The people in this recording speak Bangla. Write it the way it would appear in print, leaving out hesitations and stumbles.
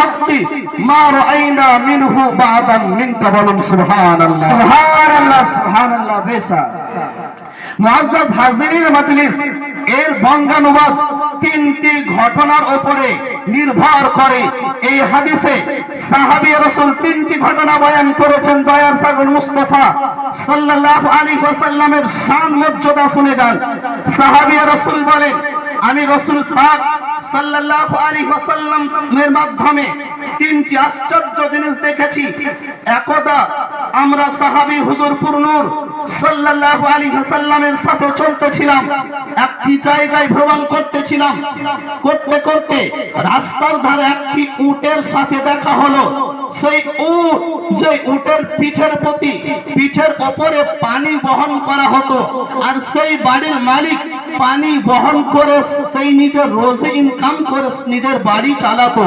হাক্কি মা রাআইনা মিনহু বা'দান মিনকা বলুন সুবহানাল্লাহ সুবহানাল্লাহ সুবহানাল্লাহ। বেশা মুআজ্জাজ হাজিরিন মাজলিস, এর বঙ্গানুবাদ তিনটি ঘটনার উপরে নির্ভর করে। এই হাদিসে সাহাবী রাসূল তিনটি ঘটনা বয়ান করেছেন। দয়ার সাগর মুস্তাফা সাল্লাল্লাহু আলাইহি ওয়াসাল্লামের শান মর্যাদা শুনে যান। সাহাবী রাসূল বলেন, আমি রাসূল পাক সাল্লাল্লাহু আলাইহি ওয়াসাল্লামের মাধ্যমে তিনটি আশ্চর্য জিনিস দেখেছি। একদা আমরা সাহাবী হুজুর নূর সাল্লাল্লাহু আলাইহি ওয়াসাল্লামের সাথে চলতেছিলাম, একটি জায়গায় ভ্রমণ করতেছিলাম। করতে করতে রাস্তার ধারে একটি উটের সাথে দেখা হলো। সেই উট, যে উটের পিঠের উপরে পানি বহন করা হতো, আর সেই বাড়ির মালিক পানি বহন করে সেই নিজের রোজি ইনকাম করে নিজের বাড়ি চালাতো।